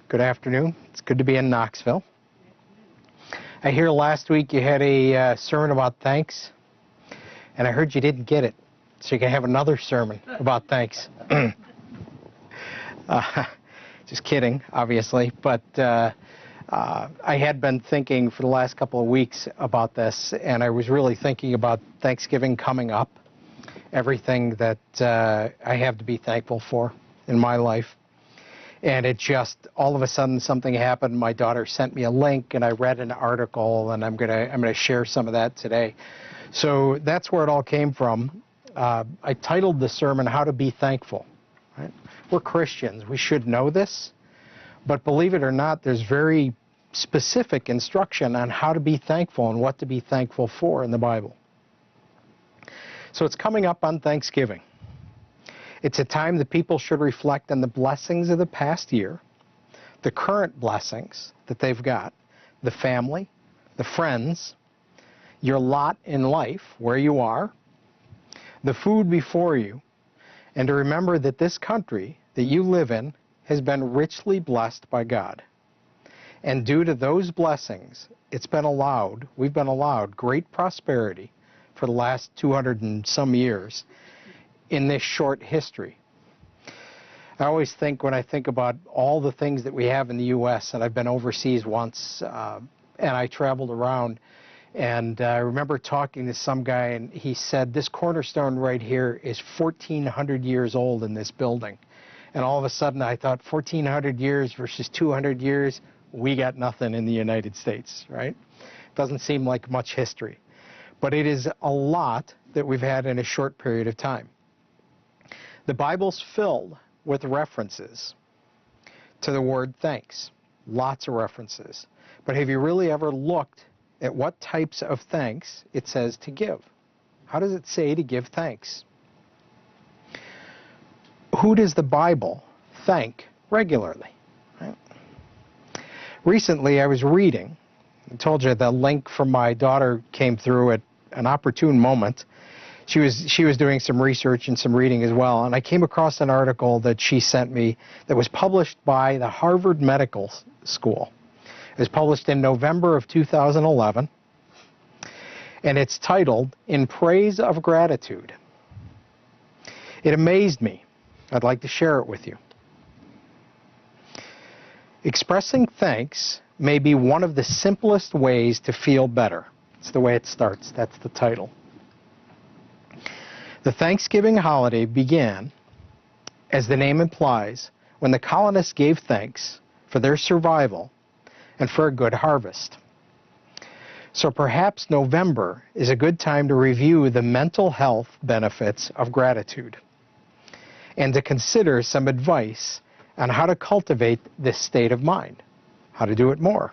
Good afternoon. It's good to be in Knoxville. I hear last week you had a sermon about thanks, and I heard you didn't get it, so you can have another sermon about thanks. Just kidding, obviously, but I had been thinking for the last couple of weeks about this, and I was really thinking about Thanksgiving coming up, everything that I have to be thankful for in my life. And it just, all of a sudden, something happened. My daughter sent me a link, and I read an article, and I'm gonna share some of that today. So that's where it all came from. I titled the sermon, How to Be Thankful. Right? We're Christians. We should know this. But believe it or not, there's very specific instruction on how to be thankful and what to be thankful for in the Bible. So it's coming up on Thanksgiving. It's a time that people should reflect on the blessings of the past year, the current blessings that they've got, the family, the friends, your lot in life, where you are, the food before you, and to remember that this country that you live in has been richly blessed by God. And due to those blessings, we've been allowed great prosperity for the last 200 and some years in this short history. I always think, when I think about all the things that we have in the U.S., and I've been overseas once, and I traveled around, and I remember talking to some guy, and he said, this cornerstone right here is 1,400 years old in this building. And all of a sudden I thought, 1,400 years versus 200 years, we got nothing in the United States, right? Doesn't seem like much history. But it is a lot that we've had in a short period of time. The Bible's filled with references to the word thanks. Lots of references. But have you really ever looked at what types of thanks it says to give? How does it say to give thanks? Who does the Bible thank regularly? Right? Recently I was reading, I told you the link from my daughter came through at an opportune moment. She was doing some research and some reading as well, and I came across an article that she sent me that was published by the Harvard Medical School. It was published in November of 2011, and it's titled, In Praise of Gratitude. It amazed me. I'd like to share it with you. Expressing thanks may be one of the simplest ways to feel better. It's the way it starts. That's the title. The Thanksgiving holiday began, as the name implies, when the colonists gave thanks for their survival and for a good harvest. So perhaps November is a good time to review the mental health benefits of gratitude and to consider some advice on how to cultivate this state of mind, how to do it more.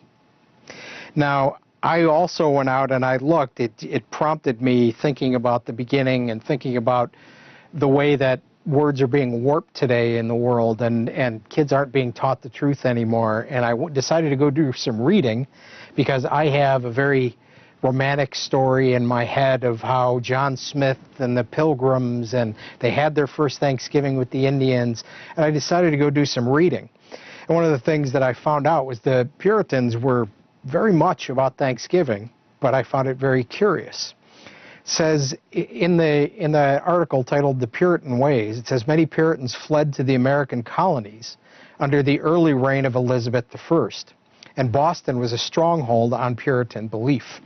Now, I also went out and I looked. It prompted me thinking about the beginning and thinking about the way that words are being warped today in the world, and kids aren't being taught the truth anymore. And I decided to go do some reading because I have a very romantic story in my head of how John Smith and the Pilgrims, and they had their first Thanksgiving with the Indians, and I decided to go do some reading. And one of the things that I found out was the Puritans were very much about Thanksgiving, but I found it very curious. It says in the article titled The Puritan Ways, it says many Puritans fled to the American colonies under the early reign of Elizabeth I, and Boston was a stronghold on Puritan belief.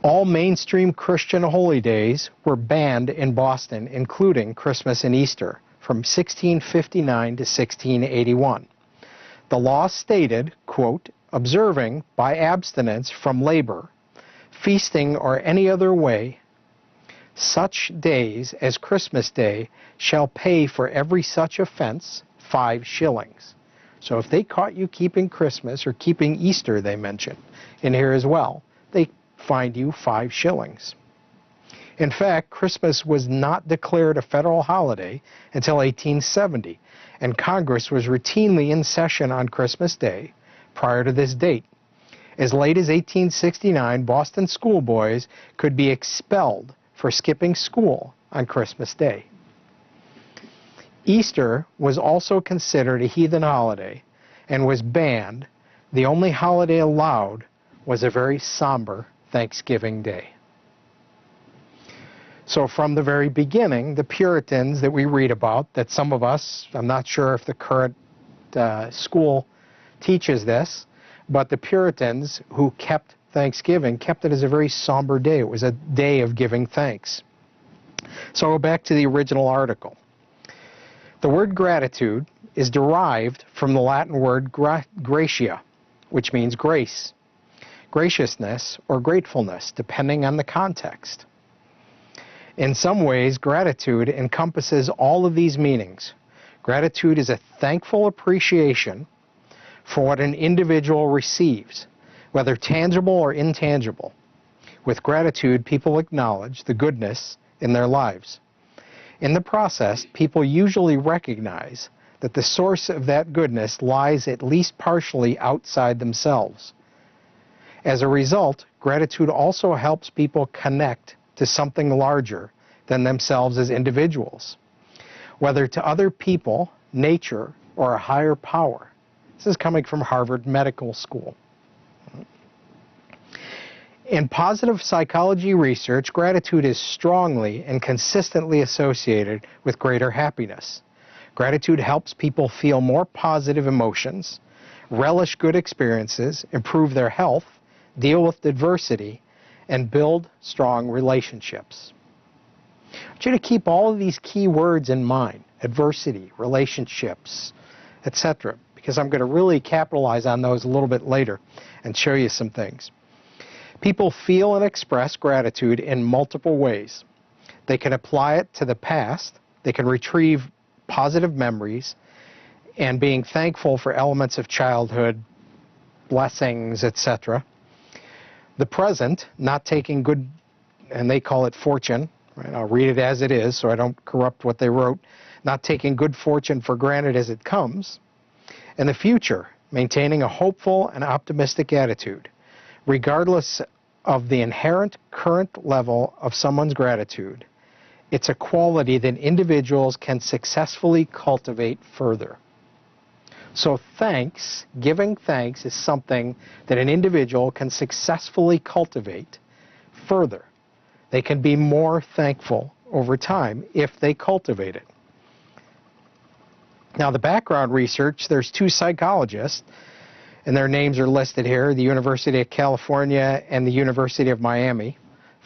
All mainstream Christian holy days were banned in Boston, including Christmas and Easter, from 1659 to 1681. The law stated, quote, observing by abstinence from labor, feasting, or any other way, such days as Christmas Day shall pay for every such offense 5 shillings. So if they caught you keeping Christmas or keeping Easter, they mention in here as well, they fined you 5 shillings. In fact, Christmas was not declared a federal holiday until 1870, and Congress was routinely in session on Christmas Day prior to this date. As late as 1869, Boston schoolboys could be expelled for skipping school on Christmas Day. Easter was also considered a heathen holiday, and was banned, the only holiday allowed was a very somber Thanksgiving Day. So from the very beginning, the Puritans that we read about, that some of us, I'm not sure if the current school teaches this, but the Puritans who kept Thanksgiving kept it as a very somber day. It was a day of giving thanks. So I'll go back to the original article. The word gratitude is derived from the Latin word gratia, which means grace, graciousness, or gratefulness, depending on the context. In some ways, gratitude encompasses all of these meanings. Gratitude is a thankful appreciation for what an individual receives, whether tangible or intangible. With gratitude, people acknowledge the goodness in their lives. In the process, people usually recognize that the source of that goodness lies at least partially outside themselves. As a result, gratitude also helps people connect to something larger than themselves as individuals, whether to other people, nature, or a higher power. This is coming from Harvard Medical School. In positive psychology research, gratitude is strongly and consistently associated with greater happiness. Gratitude helps people feel more positive emotions, relish good experiences, improve their health, deal with adversity, and build strong relationships. I want you to keep all of these key words in mind: adversity, relationships, etc., because I'm going to really capitalize on those a little bit later and show you some things. People feel and express gratitude in multiple ways. They can apply it to the past, they can retrieve positive memories, and being thankful for elements of childhood, blessings, etc. The present, not taking good, and they call it fortune, right? I'll read it as it is so I don't corrupt what they wrote, not taking good fortune for granted as it comes. And the future, maintaining a hopeful and optimistic attitude, regardless of the inherent current level of someone's gratitude. It's a quality that individuals can successfully cultivate further. So thanks, giving thanks, is something that an individual can successfully cultivate further. They can be more thankful over time if they cultivate it. Now, the background research, there's two psychologists, and their names are listed here, the University of California and the University of Miami.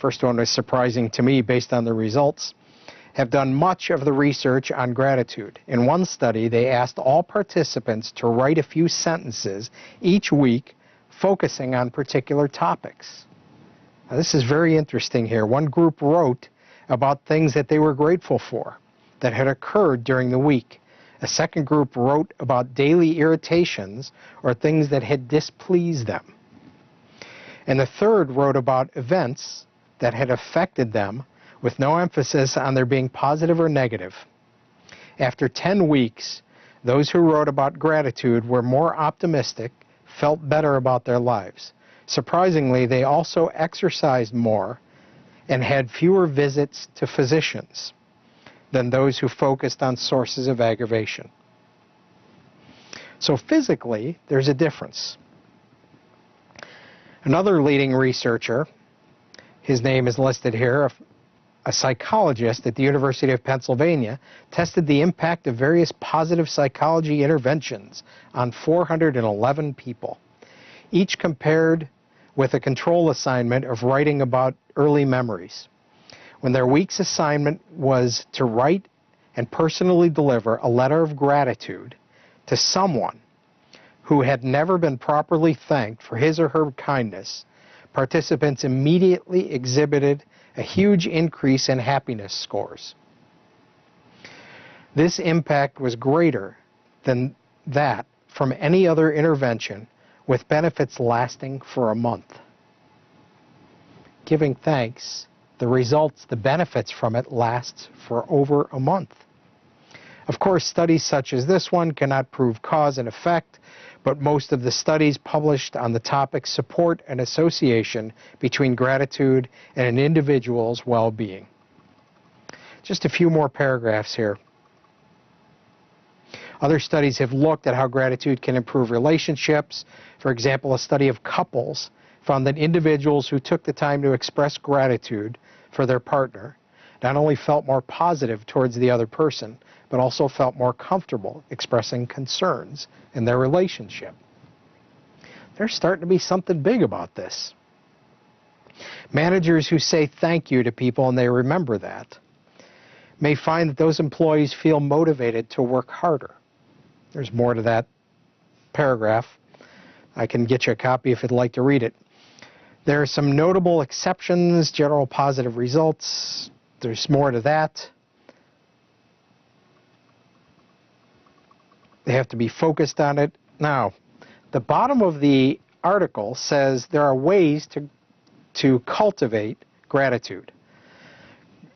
First one was surprising to me based on the results. Have done much of the research on gratitude. In one study, they asked all participants to write a few sentences each week focusing on particular topics. Now, this is very interesting here. One group wrote about things that they were grateful for that had occurred during the week. A second group wrote about daily irritations or things that had displeased them. And the third wrote about events that had affected them with no emphasis on their being positive or negative. After 10 weeks, those who wrote about gratitude were more optimistic, felt better about their lives. Surprisingly, they also exercised more and had fewer visits to physicians than those who focused on sources of aggravation. So physically, there's a difference. Another leading researcher, his name is listed here, a psychologist at the University of Pennsylvania, tested the impact of various positive psychology interventions on 411 people, each compared with a control assignment of writing about early memories. When their week's assignment was to write and personally deliver a letter of gratitude to someone who had never been properly thanked for his or her kindness, participants immediately exhibited a huge increase in happiness scores. This impact was greater than that from any other intervention, with benefits lasting for a month. Giving thanks, the results, the benefits from it lasts for over a month. Of course, studies such as this one cannot prove cause and effect, but most of the studies published on the topic support an association between gratitude and an individual's well-being. Just a few more paragraphs here. Other studies have looked at how gratitude can improve relationships. For example, a study of couples found that individuals who took the time to express gratitude for their partner not only felt more positive towards the other person, but also felt more comfortable expressing concerns in their relationship. There's starting to be something big about this. Managers who say thank you to people and they remember that may find that those employees feel motivated to work harder. There's more to that paragraph. I can get you a copy if you'd like to read it. There are some notable exceptions, general positive results. There's more to that. They have to be focused on it. Now, the bottom of the article says there are ways to cultivate gratitude.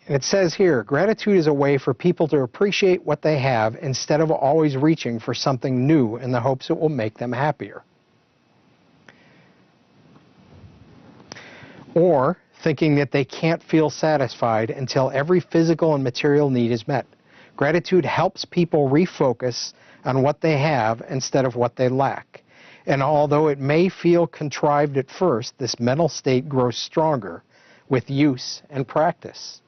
And it says here, gratitude is a way for people to appreciate what they have instead of always reaching for something new in the hopes it will make them happier. Or thinking that they can't feel satisfied until every physical and material need is met. Gratitude helps people refocus on what they have instead of what they lack. And although it may feel contrived at first, this mental state grows stronger with use and practice.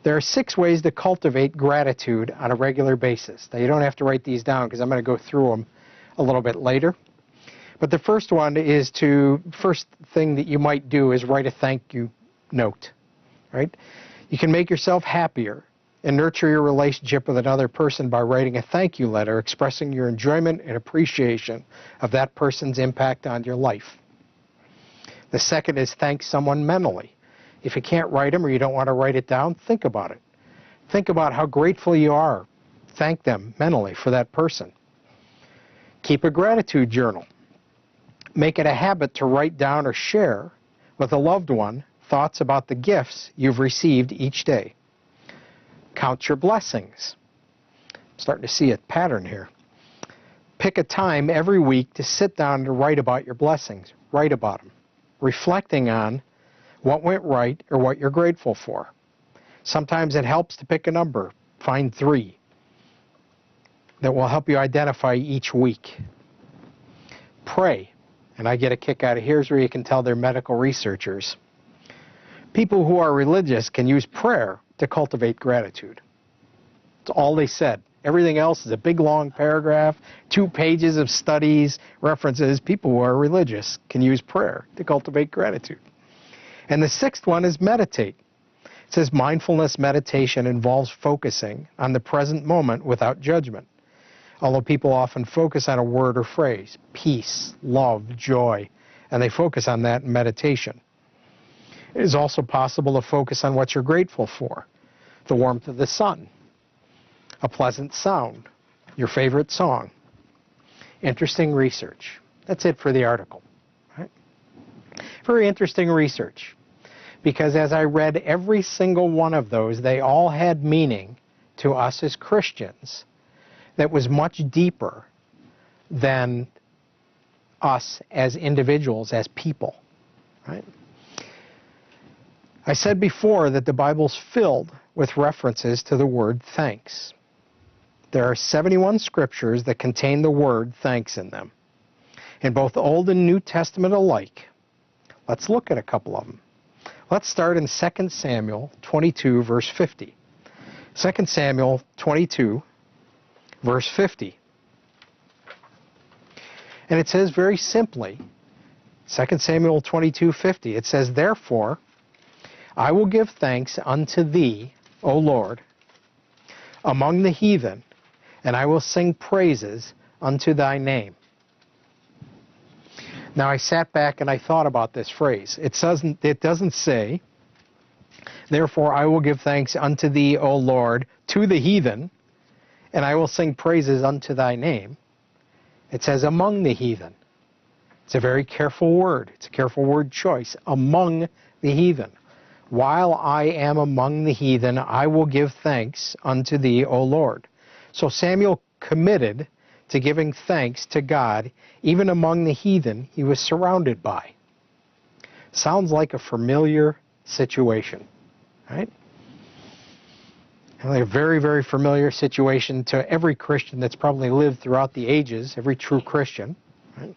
There are 6 ways to cultivate gratitude on a regular basis. Now, you don't have to write these down because I'm going to go through them a little bit later. But the first one is first thing that you might do is write a thank you note, right? You can make yourself happier and nurture your relationship with another person by writing a thank you letter expressing your enjoyment and appreciation of that person's impact on your life. The second is thank someone mentally. If you can't write them or you don't want to write it down, think about it. Think about how grateful you are. Thank them mentally for that person. Keep a gratitude journal. Make it a habit to write down or share with a loved one thoughts about the gifts you've received each day. Count your blessings. I'm starting to see a pattern here. Pick a time every week to sit down and write about your blessings. Write about them, reflecting on what went right or what you're grateful for. Sometimes it helps to pick a number. Find 3 that will help you identify each week. Pray. And I get a kick out of here's where you can tell they're medical researchers. People who are religious can use prayer to cultivate gratitude. That's all they said. Everything else is a big long paragraph, 2 pages of studies, references. People who are religious can use prayer to cultivate gratitude. And the 6th one is meditate. It says mindfulness meditation involves focusing on the present moment without judgment. Although people often focus on a word or phrase, peace, love, joy, and they focus on that in meditation. It is also possible to focus on what you're grateful for. The warmth of the sun, a pleasant sound, your favorite song. Interesting research. That's it for the article. Right? Very interesting research. Because as I read every single one of those, they all had meaning to us as Christians that was much deeper than us as individuals, as people. Right? I said before that the Bible's filled with references to the word thanks. There are 71 scriptures that contain the word thanks in them, in both Old and New Testament alike. Let's look at a couple of them. Let's start in 2 Samuel 22, verse 50. 2 Samuel 22, verse 50. And it says very simply, 2 Samuel 22:50, it says, therefore, I will give thanks unto thee, O Lord, among the heathen, and I will sing praises unto thy name. Now I sat back and I thought about this phrase. It doesn't say, therefore I will give thanks unto thee, O Lord, to the heathen, and I will sing praises unto thy name. It says among the heathen. It's a very careful word. It's a careful word choice. Among the heathen. While I am among the heathen, I will give thanks unto thee, O Lord. So Samuel committed to giving thanks to God, even among the heathen he was surrounded by. Sounds like a familiar situation, right? A very, very familiar situation to every Christian that's probably lived throughout the ages, every true Christian. Right?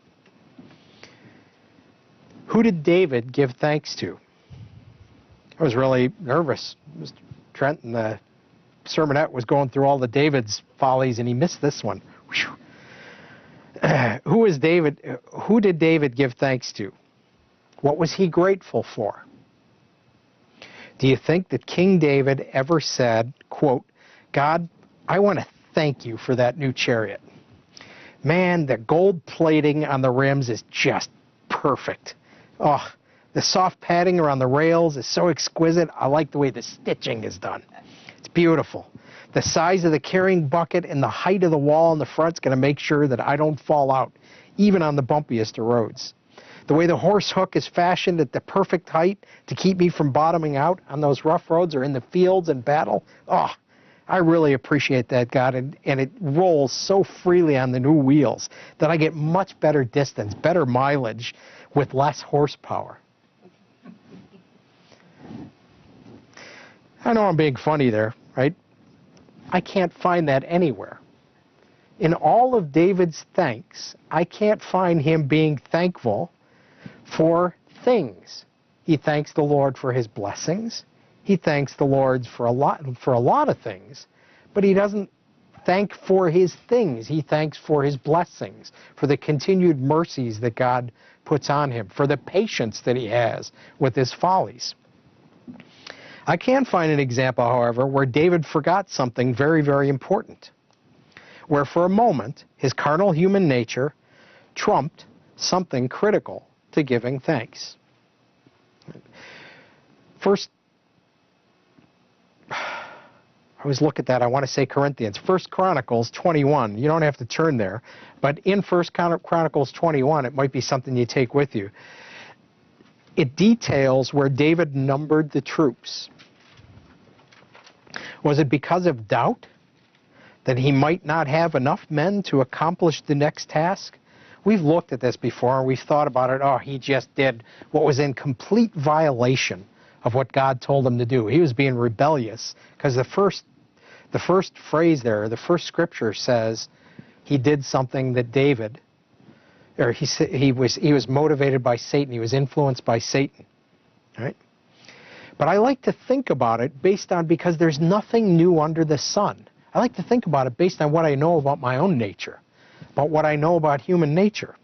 Who did David give thanks to? I was really nervous. Mr. Trent in the sermonette was going through all the David's follies, and he missed this one. Who did David give thanks to? What was he grateful for? Do you think that King David ever said, quote, God, I want to thank you for that new chariot. Man, the gold plating on the rims is just perfect. Oh, the soft padding around the rails is so exquisite. I like the way the stitching is done. It's beautiful. The size of the carrying bucket and the height of the wall in the front is going to make sure that I don't fall out, even on the bumpiest of roads. The way the horse hook is fashioned at the perfect height to keep me from bottoming out on those rough roads or in the fields and battle. Oh, I really appreciate that, God, and it rolls so freely on the new wheels that I get much better distance, better mileage with less horsepower. I know I'm being funny there, right? I can't find that anywhere. In all of David's thanks, I can't find him being thankful for things. He thanks the Lord for his blessings. He thanks the Lord for a lot of things, but he doesn't thank for his things. He thanks for his blessings, for the continued mercies that God puts on him, for the patience that he has with his follies. I can find an example, however, where David forgot something very, very important, where for a moment his carnal human nature trumped something critical to giving thanks. First, I always look at that. I want to say Corinthians. 1 Chronicles 21. You don't have to turn there. But in 1 Chronicles 21, it might be something you take with you. It details where David numbered the troops. Was it because of doubt that he might not have enough men to accomplish the next task? We've looked at this before, and we've thought about it. Oh, he just did what was in complete violation of what God told him to do. He was being rebellious, because the first phrase there, the first scripture says he did something that David, or he was motivated by Satan. He was influenced by Satan. All right? But I like to think about it because there's nothing new under the sun. I like to think about it based on what I know about my own nature, about what I know about human nature.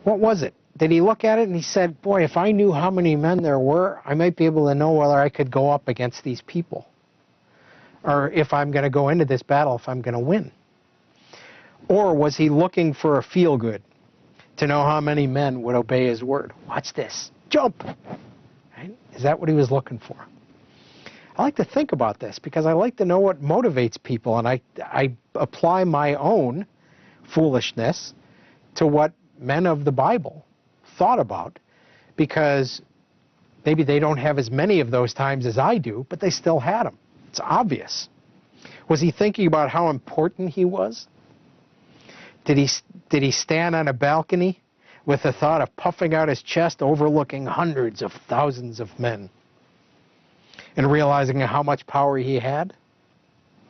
What was it? Did he look at it and he said, boy, if I knew how many men there were, I might be able to know whether I could go up against these people, or if I'm going to go into this battle, if I'm going to win? Or was he looking for a feel-good to know how many men would obey his word? Watch this. Jump! Right? Is that what he was looking for? I like to think about this because I like to know what motivates people, and I apply my own foolishness to what men of the Bible thought about, because maybe they don't have as many of those times as I do, but they still had them. It's obvious. Was he thinking about how important he was? Did he stand on a balcony with the thought of puffing out his chest, overlooking hundreds of thousands of men, and realizing how much power he had?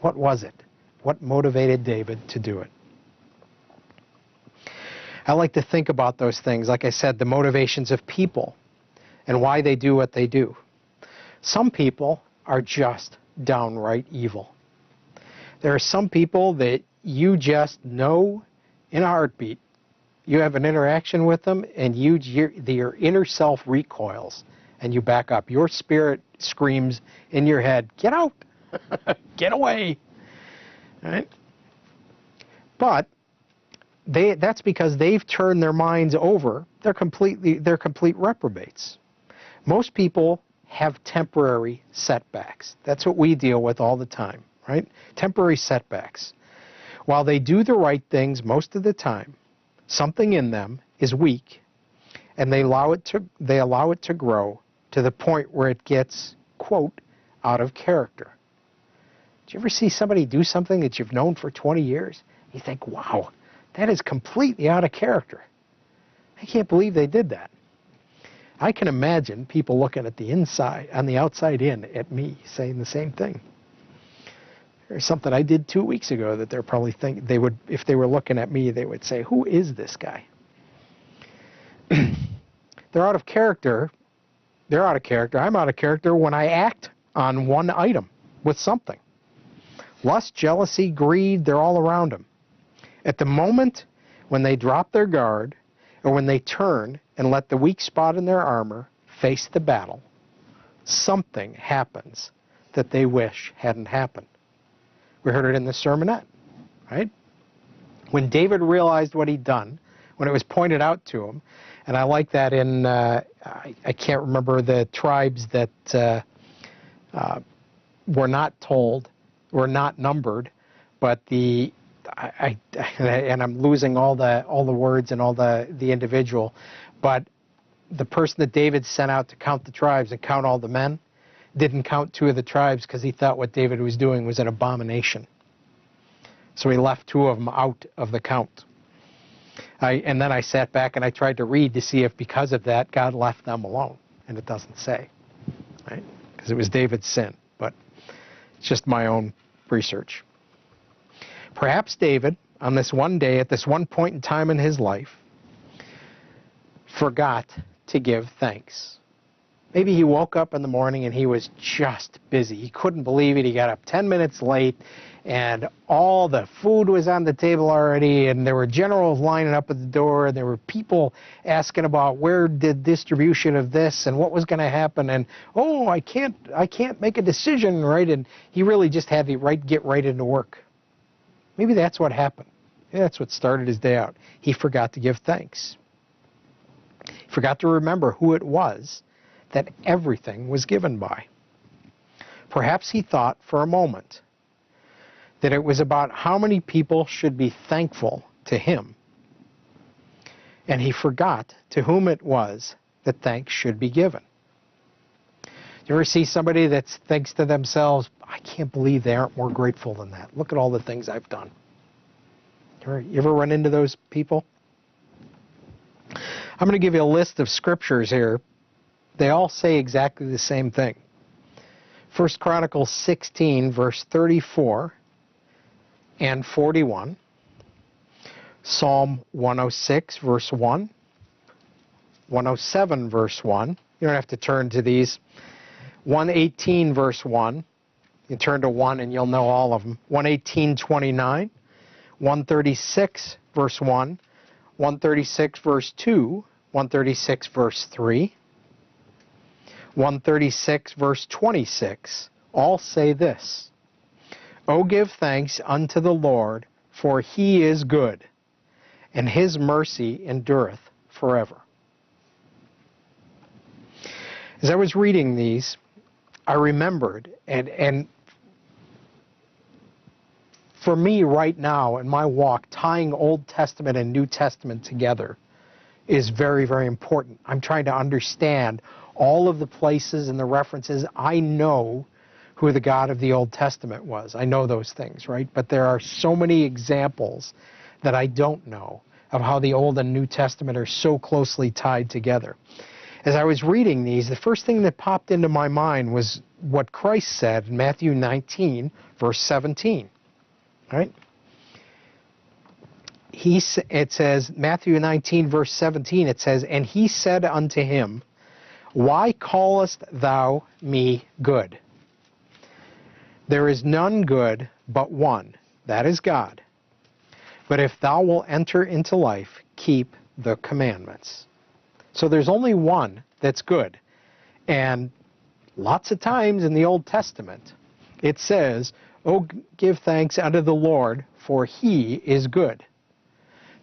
What was it? What motivated David to do it? I like to think about those things, like I said, the motivations of people and why they do what they do. Some people are just downright evil. There are some people that you just know in a heartbeat. You have an interaction with them, and your inner self recoils, and you back up. Your spirit screams in your head, get out, get away. All right? But that's because they've turned their minds over. They're complete reprobates. Most people have temporary setbacks. That's what we deal with all the time, right? Temporary setbacks. While they do the right things most of the time, something in them is weak, and they allow it to grow to the point where it gets, quote, out of character. Do you ever see somebody do something that you've known for 20 years? You think, wow, that is completely out of character. I can't believe they did that. I can imagine people looking at the inside, on the outside in, at me, saying the same thing. There's something I did 2 weeks ago that they're probably think they would, if they were looking at me, they would say, "Who is this guy?" They're out of character. They're out of character. I'm out of character when I act on one item with something. Lust, jealousy, greed, they're all around them. At the moment when they drop their guard, or when they turn and let the weak spot in their armor face the battle, something happens that they wish hadn't happened. We heard it in the sermonette, right? When David realized what he'd done, when it was pointed out to him, and I like that in, I can't remember the tribes that were not told, were not numbered, but and I'm losing all the words and all the individual, but the person that David sent out to count the tribes and count all the men didn't count 2 of the tribes because he thought what David was doing was an abomination. So he left 2 of them out of the count. And then I sat back and I tried to read to see if because of that God left them alone, and it doesn't say, right? Because it was David's sin, but it's just my own research. Perhaps David, on this one day, at this one point in time in his life, forgot to give thanks. Maybe he woke up in the morning and he was just busy. He couldn't believe it. He got up 10 minutes late, and all the food was on the table already, and there were generals lining up at the door, and there were people asking about where the distribution of this and what was going to happen, and oh, I can't make a decision, right? And he really just had to get right into work. Maybe that's what happened. Maybe that's what started his day out. He forgot to give thanks. He forgot to remember who it was that everything was given by. Perhaps he thought for a moment that it was about how many people should be thankful to him, and he forgot to whom it was that thanks should be given. You ever see somebody that thinks to themselves, "I can't believe they aren't more grateful than that. Look at all the things I've done." You ever run into those people? I'm going to give you a list of scriptures here. They all say exactly the same thing. 1 Chronicles 16, verse 34 and 41. Psalm 106, verse 1. 107, verse 1. You don't have to turn to these. 118, verse 1. You turn to 1 and you'll know all of them. 118:29. 136, verse 1. 136, verse 2. 136, verse 3. 136, verse 26, all say this: "O give thanks unto the Lord, for he is good, and his mercy endureth forever." As I was reading these, I remembered, and for me right now in my walk, tying Old Testament and New Testament together is very, very important. I'm trying to understand all of the places and the references. I know who the God of the Old Testament was. I know those things, right? But there are so many examples that I don't know of how the Old and New Testament are so closely tied together. As I was reading these, the first thing that popped into my mind was what Christ said in Matthew 19, verse 17, right? It says, Matthew 19, verse 17, it says, "And he said unto him, Why callest thou me good? There is none good but one, that is God. But if thou wilt enter into life, keep the commandments." So there's only one that's good. And lots of times in the Old Testament, it says, "Oh, give thanks unto the Lord, for he is good."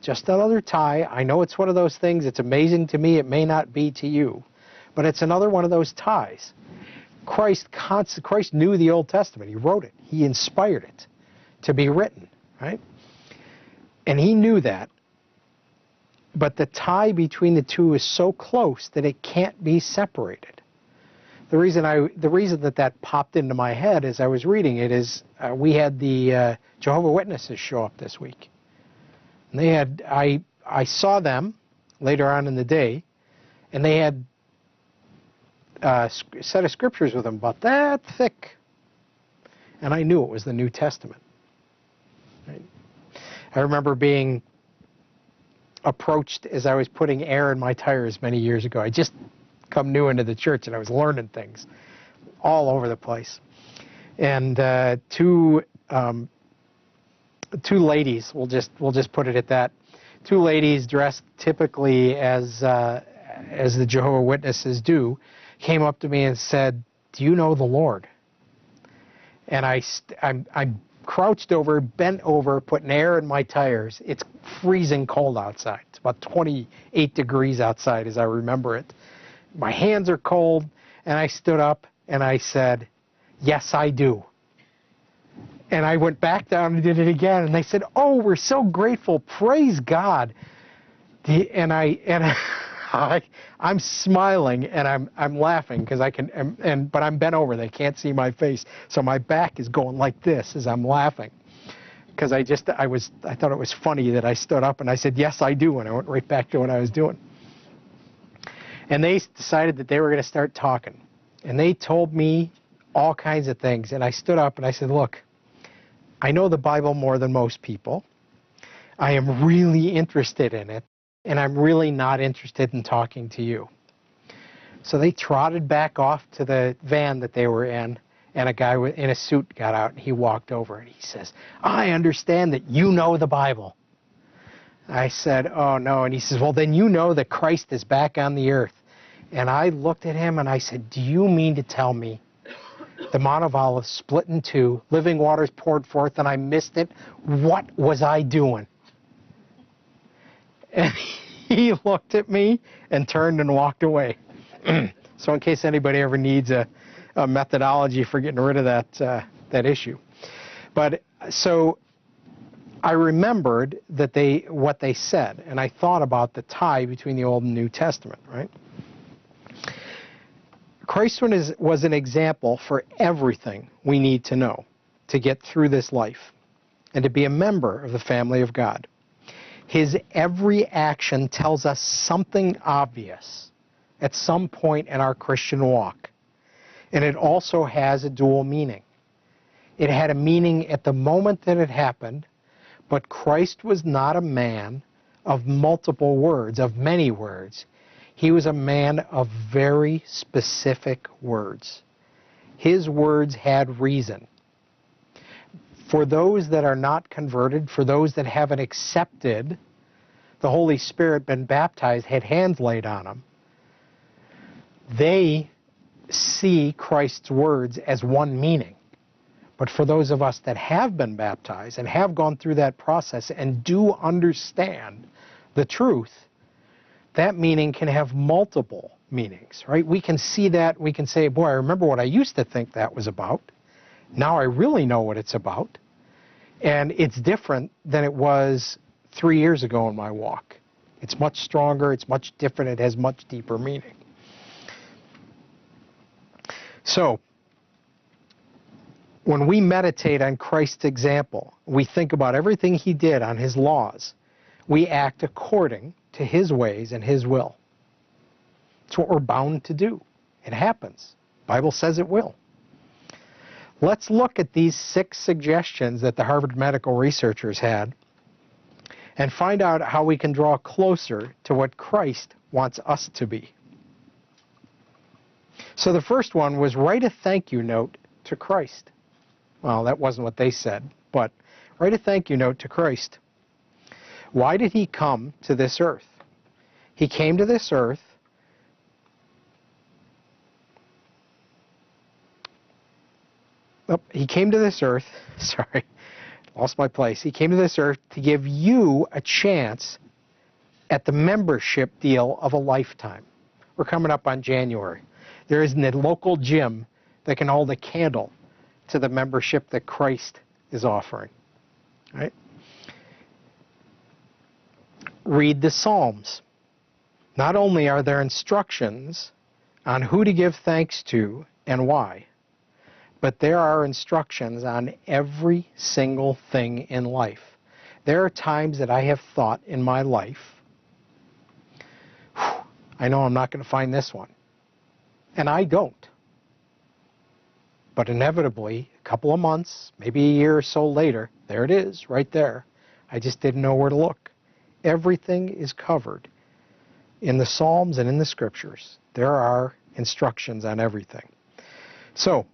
Just another tie. I know it's one of those things. It's amazing to me. It may not be to you. But it's another one of those ties. Christ knew the Old Testament. He wrote it. He inspired it to be written, right? And he knew that. But the tie between the two is so close that it can't be separated. The reason that popped into my head as I was reading it is we had the Jehovah's Witnesses show up this week. And they had, I saw them later on in the day, and they had a set of scriptures with them about that thick. And I knew it was the New Testament. Right? I remember being approached as I was putting air in my tires many years ago. I just come new into the church and I was learning things all over the place. And two ladies, we'll just put it at that. Two ladies dressed typically as the Jehovah's Witnesses do, came up to me and said, "Do you know the Lord?" And I'm crouched over, bent over, putting air in my tires. It's freezing cold outside. It's about 28 degrees outside as I remember it. My hands are cold, and I stood up and I said, "Yes, I do." And I went back down and did it again, and they said, "Oh, we're so grateful. Praise God." And I'm smiling and I'm laughing because I can, but I'm bent over. They can't see my face, so my back is going like this as I'm laughing because I thought it was funny that I stood up and I said, "Yes, I do," and I went right back to what I was doing. And they decided that they were going to start talking, and they told me all kinds of things, and I stood up and I said, "Look, I know the Bible more than most people. I am really interested in it, and I'm really not interested in talking to you." So they trotted back off to the van that they were in, and a guy in a suit got out, and he walked over, and he says, "I understand that you know the Bible." I said, "Oh, no." And he says, "Well, then you know that Christ is back on the earth." And I looked at him, and I said, "Do you mean to tell me the Mount of Olives split in two, living waters poured forth, and I missed it? What was I doing?" And he looked at me and turned and walked away. So in case anybody ever needs a methodology for getting rid of that issue. But so I remembered that what they said, and I thought about the tie between the Old and New Testament, right? Christ was an example for everything we need to know to get through this life and to be a member of the family of God. His every action tells us something obvious at some point in our Christian walk. And it also has a dual meaning. It had a meaning at the moment that it happened, but Christ was not a man of multiple words, of many words. He was a man of very specific words. His words had reason. For those that are not converted, for those that haven't accepted the Holy Spirit, been baptized, had hands laid on them, they see Christ's words as one meaning. But for those of us that have been baptized and have gone through that process and do understand the truth, that meaning can have multiple meanings, right? We can see that, we can say, "Boy, I remember what I used to think that was about. Now I really know what it's about. And it's different than it was 3 years ago in my walk. It's much stronger, it's much different, it has much deeper meaning." So, when we meditate on Christ's example, we think about everything he did on his laws, we act according to his ways and his will. It's what we're bound to do. It happens. The Bible says it will. Let's look at these 6 suggestions that the Harvard medical researchers had and find out how we can draw closer to what Christ wants us to be. So the first one was write a thank you note to Christ. Well, that wasn't what they said, but write a thank you note to Christ. Why did he come to this earth? He came to this earth sorry, lost my place. He came to this earth to give you a chance at the membership deal of a lifetime. We're coming up on January. There isn't a local gym that can hold a candle to the membership that Christ is offering. Right? Read the Psalms. Not only are there instructions on who to give thanks to and why, but there are instructions on every single thing in life. There are times that I have thought in my life, I know I'm not going to find this one. And I don't. But inevitably, a couple of months, maybe a year or so later, there it is, right there. I just didn't know where to look. Everything is covered in the Psalms and in the Scriptures. There are instructions on everything. So,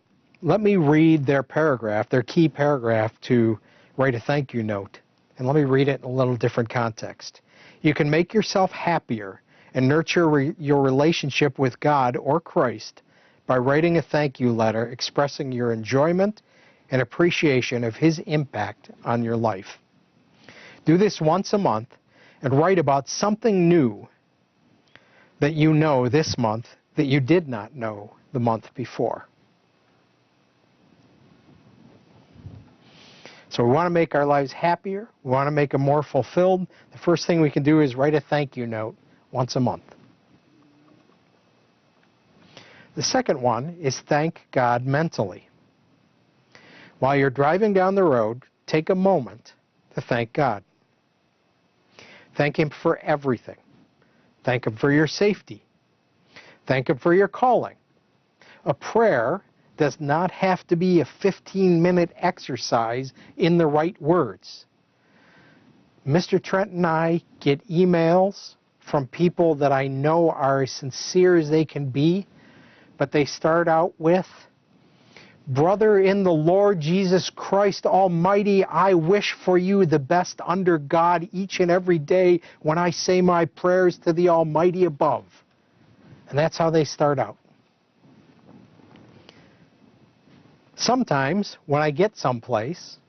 let me read their paragraph, their key paragraph to write a thank you note. And let me read it in a little different context. You can make yourself happier and nurture your relationship with God or Christ by writing a thank you letter expressing your enjoyment and appreciation of His impact on your life. Do this once a month and write about something new that you know this month that you did not know the month before. So we want to make our lives happier. We want to make them more fulfilled. The first thing we can do is write a thank you note once a month. The second one is thank God mentally. While you're driving down the road, take a moment to thank God. Thank Him for everything. Thank Him for your safety. Thank Him for your calling. A prayer does not have to be a 15-minute exercise in the right words. Mr. Trent and I get emails from people that I know are as sincere as they can be, but they start out with, "Brother in the Lord Jesus Christ Almighty, I wish for you the best under God each and every day when I say my prayers to the Almighty above." And that's how they start out. Sometimes when I get someplace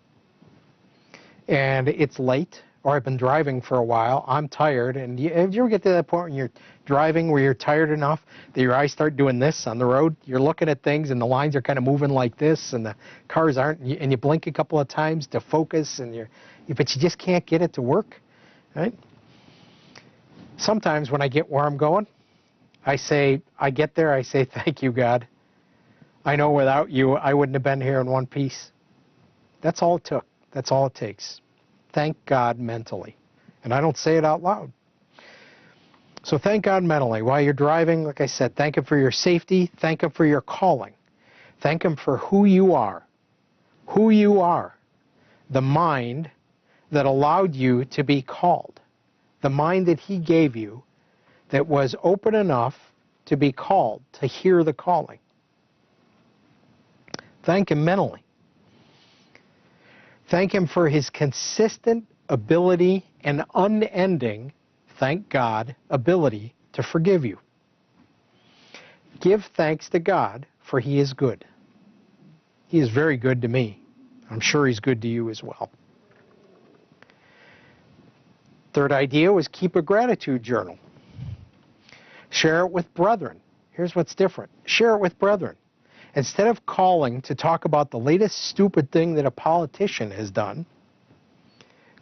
and it's late, or I've been driving for a while, I'm tired, and you ever get to that point when you're driving where you're tired enough that your eyes start doing this on the road? You're looking at things and the lines are kind of moving like this and the cars aren't, and you blink a couple of times to focus, but you just can't get it to work, right? Sometimes when I get where I'm going, I get there, I say, "Thank you, God. I know without you, I wouldn't have been here in one piece." That's all it took. That's all it takes. Thank God mentally. And I don't say it out loud. So thank God mentally. While you're driving, like I said, thank Him for your safety. Thank Him for your calling. Thank Him for who you are. Who you are. The mind that allowed you to be called. The mind that He gave you that was open enough to be called, to hear the calling. Thank Him mentally. Thank Him for His consistent ability and unending, thank God, ability to forgive you. Give thanks to God, for He is good. He is very good to me. I'm sure He's good to you as well. Third idea was keep a gratitude journal. Share it with brethren. Here's what's different. Share it with brethren. Instead of calling to talk about the latest stupid thing that a politician has done,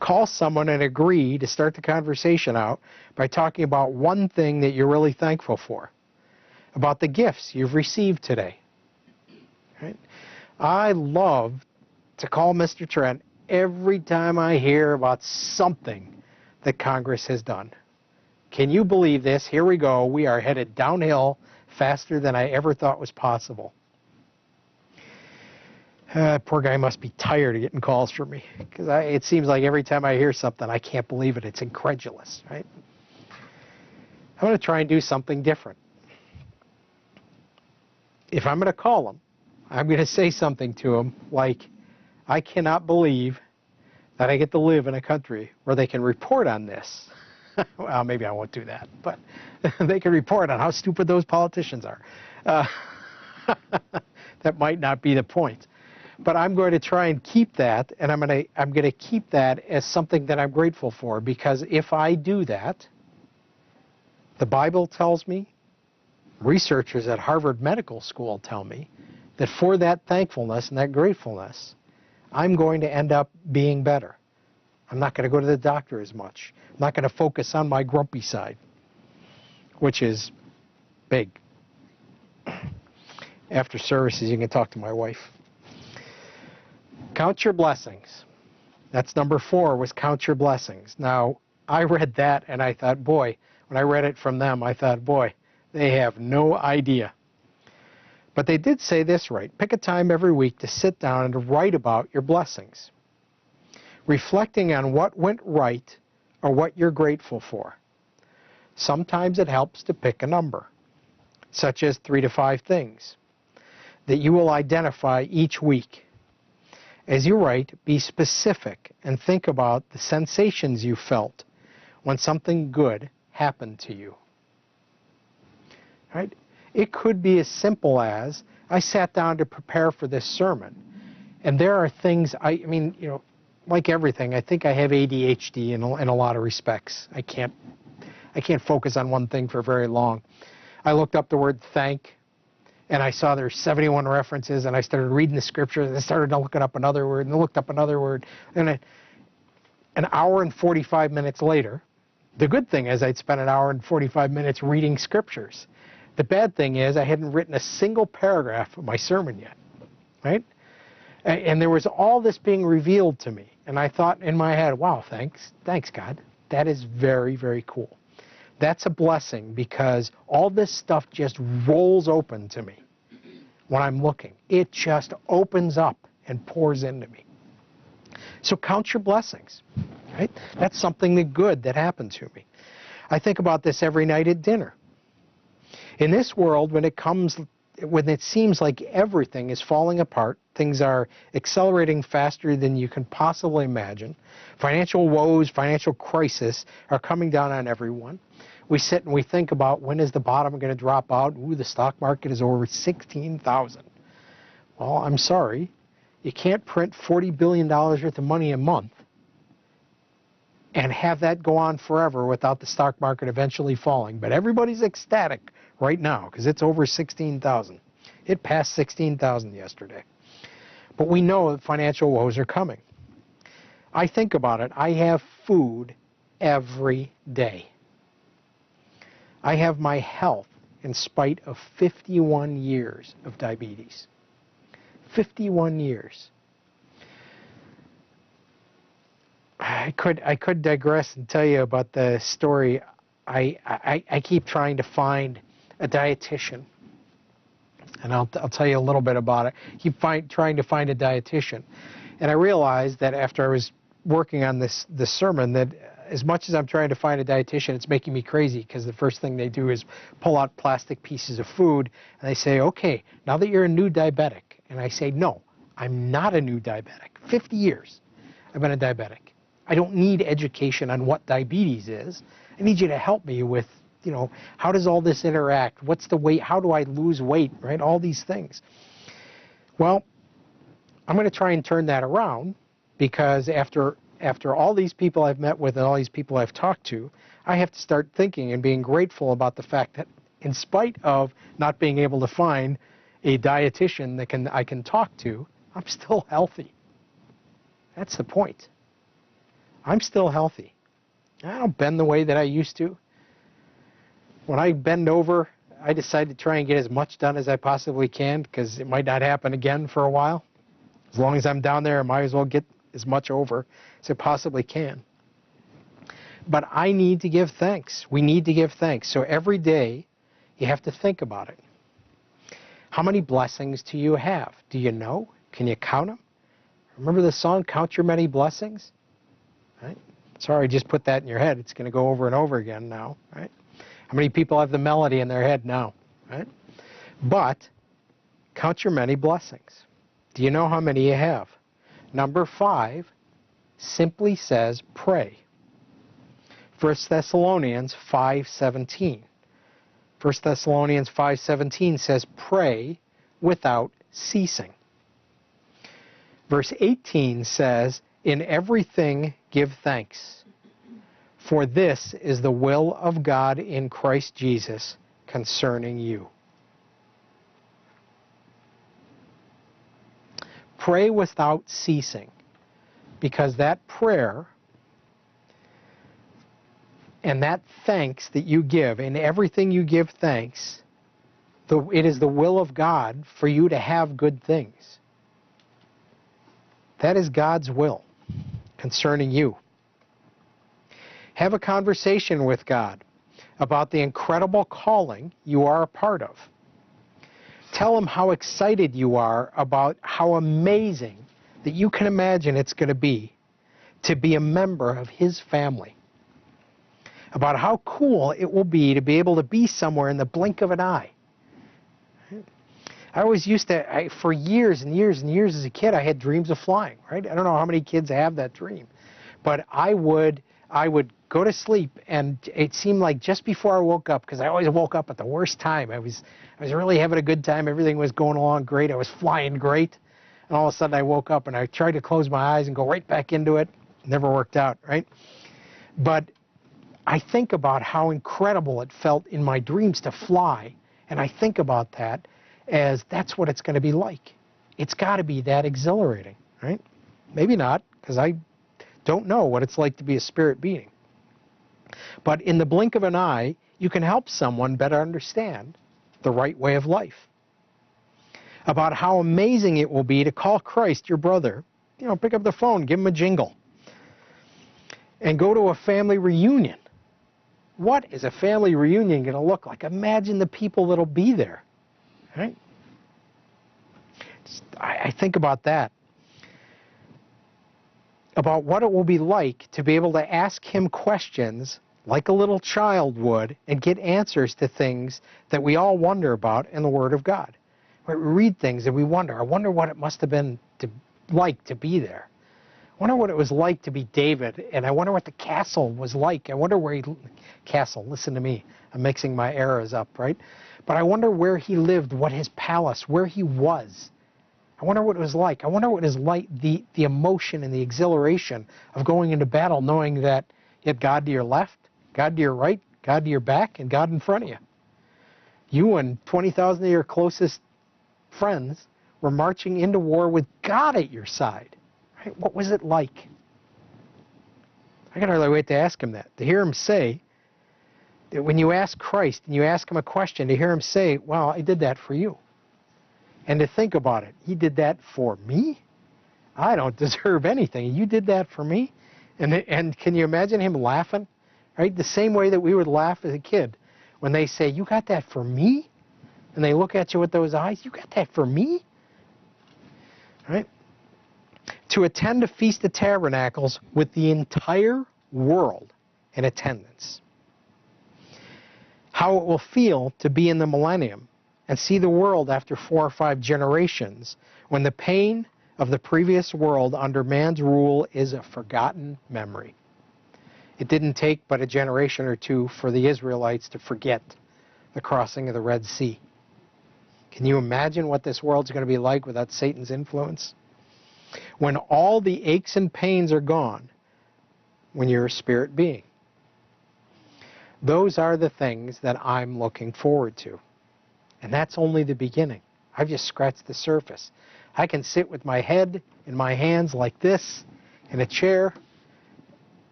call someone and agree to start the conversation out by talking about one thing that you're really thankful for, about the gifts you've received today. Right? I love to call Mr. Trent every time I hear about something that Congress has done. Can you believe this? Here we go. We are headed downhill faster than I ever thought was possible. Poor guy must be tired of getting calls from me, because it seems like every time I hear something, I can't believe it. It's incredulous, right? I'm going to try and do something different. If I'm going to call him, I'm going to say something to him like, "I cannot believe that I get to live in a country where they can report on this." Well, maybe I won't do that, but they can report on how stupid those politicians are. That might not be the point. But I'm going to try and keep that, and I'm going to keep that as something that I'm grateful for, because if I do that, the Bible tells me, researchers at Harvard Medical School tell me, that for that thankfulness and that gratefulness, I'm going to end up being better. I'm not going to go to the doctor as much. I'm not going to focus on my grumpy side, which is big. After services, you can talk to my wife. Count your blessings. That's number 4, was count your blessings. Now, I read that and I thought, boy, when I read it from them, I thought, boy, they have no idea. But they did say this right. Pick a time every week to sit down and to write about your blessings, reflecting on what went right or what you're grateful for. Sometimes it helps to pick a number, such as 3 to 5 things, that you will identify each week. As you write, be specific and think about the sensations you felt when something good happened to you. Right? It could be as simple as, I sat down to prepare for this sermon, and there are things, I mean, you know, like everything, I think I have ADHD in a lot of respects. I can't focus on one thing for very long. I looked up the word thank, and I saw there's 71 references, and I started reading the scriptures, and I started looking up another word, and I looked up another word, and an hour and 45 minutes later, the good thing is I'd spent an hour and 45 minutes reading scriptures. The bad thing is I hadn't written a single paragraph of my sermon yet, right? And there was all this being revealed to me, and I thought in my head, wow, thanks God. That is very, very cool. That's a blessing because all this stuff just rolls open to me when I'm looking. It just opens up and pours into me. So count your blessings, right? That's something good that happened to me. I think about this every night at dinner. In this world, when it seems like everything is falling apart, things are accelerating faster than you can possibly imagine, financial woes, financial crisis are coming down on everyone. We sit and we think about, when is the bottom going to drop out? Ooh, the stock market is over 16,000. Well, I'm sorry. You can't print $40 billion worth of money a month and have that go on forever without the stock market eventually falling. But everybody's ecstatic right now because it's over 16,000. It passed 16,000 yesterday. But we know that financial woes are coming. I think about it. I have food every day. I have my health in spite of 51 years of diabetes. 51 years. I could digress and tell you about the story. I keep trying to find a dietitian, and I'll tell you a little bit about it. Keep trying to find a dietitian, and I realized that after I was working on this sermon that as much as I'm trying to find a dietitian, it's making me crazy because the first thing they do is pull out plastic pieces of food and they say, okay, now that you're a new diabetic. And I say, no, I'm not a new diabetic. 50 years I've been a diabetic. I don't need education on what diabetes is. I need you to help me with, you know, how does all this interact? What's the weight? How do I lose weight? Right? All these things. Well, I'm going to try and turn that around because after all these people I've met with and all these people I've talked to, I have to start thinking and being grateful about the fact that in spite of not being able to find a dietitian that I can talk to, I'm still healthy. That's the point. I'm still healthy. I don't bend the way that I used to. When I bend over, I decide to try and get as much done as I possibly can because it might not happen again for a while. As long as I'm down there, I might as well get as much over as I possibly can. But I need to give thanks. We need to give thanks. So every day, you have to think about it. How many blessings do you have? Do you know? Can you count them? Remember the song, Count Your Many Blessings? Right? Sorry, just put that in your head. It's going to go over and over again now. Right? How many people have the melody in their head now? Right? But count your many blessings. Do you know how many you have? Number 5 simply says pray. 1 Thessalonians 5:17. 1 Thessalonians 5:17 says pray without ceasing. Verse 18 says, in everything give thanks, for this is the will of God in Christ Jesus concerning you. Pray without ceasing, because that prayer and that thanks that you give, in everything you give thanks, it is the will of God for you to have good things. That is God's will concerning you. Have a conversation with God about the incredible calling you are a part of. Tell him how excited you are about how amazing that you can imagine it's going to be a member of his family. About how cool it will be to be able to be somewhere in the blink of an eye. I always used to, for years and years and years as a kid, I had dreams of flying, right? I don't know how many kids have that dream. But I would go to sleep, and it seemed like just before I woke up, because I always woke up at the worst time. I was really having a good time. Everything was going along great. I was flying great. And all of a sudden I woke up, and I tried to close my eyes and go right back into it. Never worked out, right? But I think about how incredible it felt in my dreams to fly, and I think about that as that's what it's going to be like. It's got to be that exhilarating, right? Maybe not, because I don't know what it's like to be a spirit being. But in the blink of an eye, you can help someone better understand the right way of life. About how amazing it will be to call Christ your brother. Pick up the phone, give him a jingle, and go to a family reunion. What is a family reunion going to look like? Imagine the people that'll be there, right? I think about that. About what it will be like to be able to ask him questions like a little child would and get answers to things that we all wonder about in the Word of God. We read things and we wonder. I wonder what it must have been like to be there. I wonder what it was like to be David, and I wonder what the castle was like. I wonder where castle, listen to me, I'm mixing my eras up, right? But I wonder where he lived, what his palace, where he was. I wonder what it was like. I wonder what it was like, the emotion and the exhilaration of going into battle, knowing that you had God to your left, God to your right, God to your back, and God in front of you. You and 20,000 of your closest friends were marching into war with God at your side. Right? What was it like? I can hardly wait to ask him that. To hear him say, that when you ask Christ and you ask him a question, to hear him say, well, I did that for you. And to think about it, he did that for me? I don't deserve anything. You did that for me? And can you imagine him laughing? Right? The same way that we would laugh as a kid when they say, you got that for me? And they look at you with those eyes, you got that for me? Right? To attend a Feast of Tabernacles with the entire world in attendance. How it will feel to be in the millennium and see the world after 4 or 5 generations when the pain of the previous world under man's rule is a forgotten memory. It didn't take but a generation or two for the Israelites to forget the crossing of the Red Sea. Can you imagine what this world's going to be like without Satan's influence? When all the aches and pains are gone, when you're a spirit being. Those are the things that I'm looking forward to. And that's only the beginning. I've just scratched the surface. I can sit with my head in my hands like this in a chair,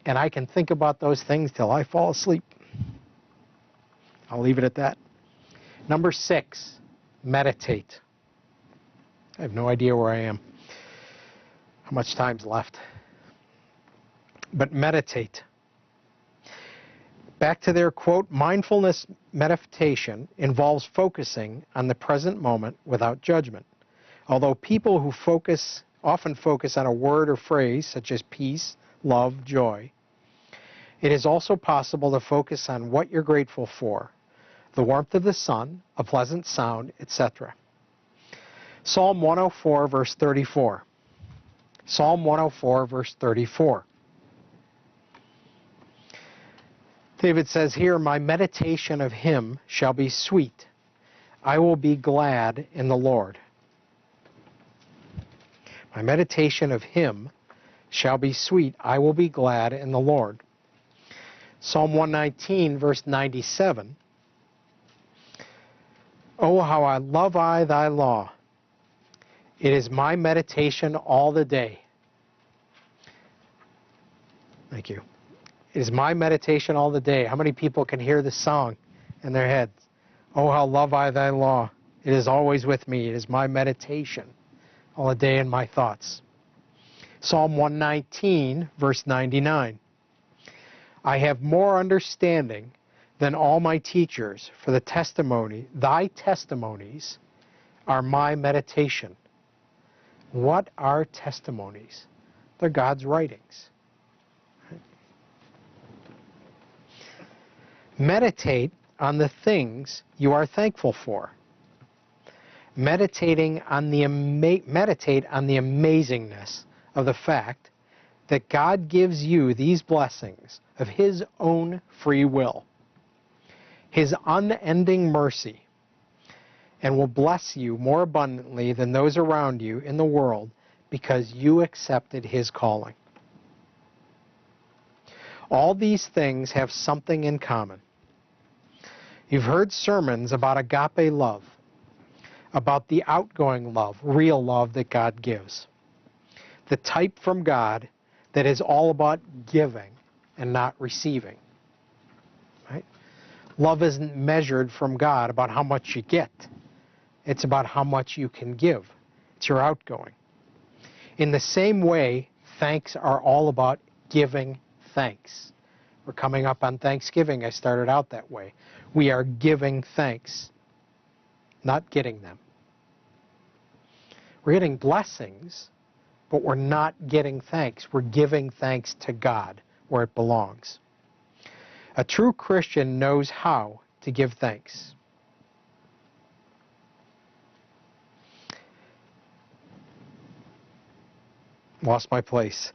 and I can think about those things till I fall asleep. I'll leave it at that. Number 6, meditate. I have no idea where I am, how much time's left. But meditate. Back to their quote, mindfulness meditation involves focusing on the present moment without judgment. Although people who often focus on a word or phrase such as peace, love, joy, it is also possible to focus on what you're grateful for, the warmth of the sun, a pleasant sound, etc. Psalm 104, verse 34. Psalm 104, verse 34. David says here, my meditation of him shall be sweet. I will be glad in the Lord. My meditation of him shall be sweet. I will be glad in the Lord. Psalm 119, verse 97. Oh, how I love thy law. It is my meditation all the day. Thank you. It is my meditation all the day. How many people can hear this song in their heads? Oh, how love I thy law. It is always with me. It is my meditation all the day in my thoughts. Psalm 119, verse 99. I have more understanding than all my teachers, for thy testimonies are my meditation. What are testimonies? They're God's writings. Meditate on the things you are thankful for. Meditate on the amazingness of the fact that God gives you these blessings of His own free will, His unending mercy, and will bless you more abundantly than those around you in the world because you accepted His calling. All these things have something in common. You've heard sermons about agape love, about the outgoing love, real love that God gives. The type from God that is all about giving and not receiving. Right? Love isn't measured from God about how much you get. It's about how much you can give. It's your outgoing. In the same way, thanks are all about giving thanks. We're coming up on Thanksgiving. I started out that way. We are giving thanks, not getting them. We're getting blessings, but we're not getting thanks. We're giving thanks to God where it belongs. A true Christian knows how to give thanks. Lost my place.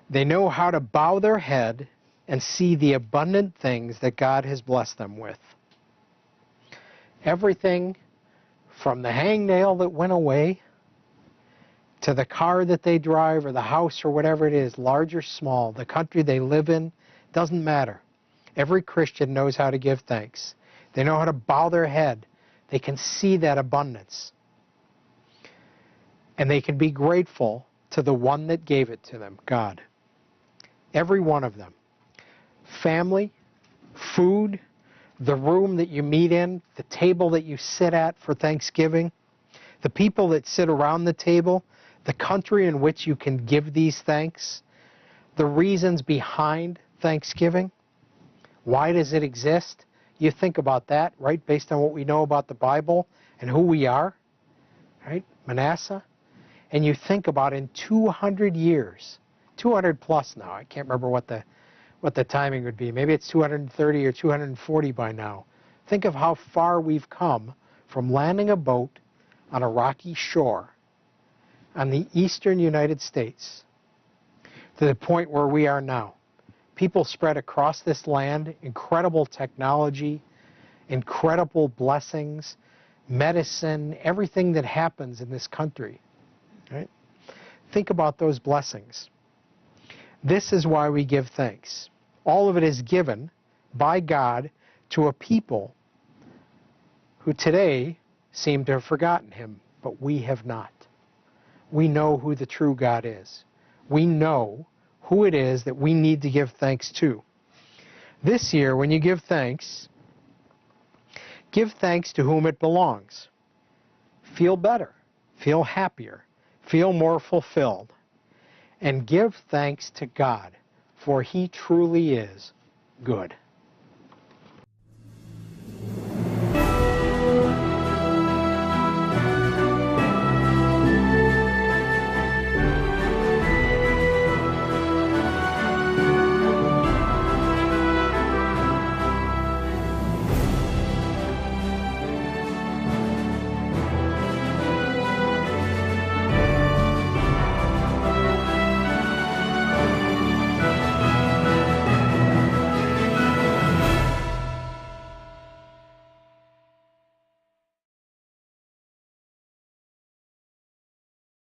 They know how to bow their head and see the abundant things that God has blessed them with. Everything from the hangnail that went away to the car that they drive or the house or whatever it is, large or small, the country they live in, doesn't matter. Every Christian knows how to give thanks. They know how to bow their head. They can see that abundance. And they can be grateful to the one that gave it to them, God. Every one of them. Family, food, the room that you meet in, the table that you sit at for Thanksgiving, the people that sit around the table, the country in which you can give these thanks, the reasons behind Thanksgiving. Why does it exist? You think about that, right, based on what we know about the Bible and who we are, right, Manasseh? And you think about in 200 years, 200 plus now, I can't remember what the timing would be. Maybe it's 230 or 240 by now. Think of how far we've come from landing a boat on a rocky shore on the eastern United States to the point where we are now. People spread across this land, incredible technology, incredible blessings, medicine, everything that happens in this country. Right? Think about those blessings. This is why we give thanks. All of it is given by God to a people who today seem to have forgotten Him, but we have not. We know who the true God is. We know who it is that we need to give thanks to. This year, when you give thanks to whom it belongs. Feel better, feel happier, feel more fulfilled, and give thanks to God, for He truly is good.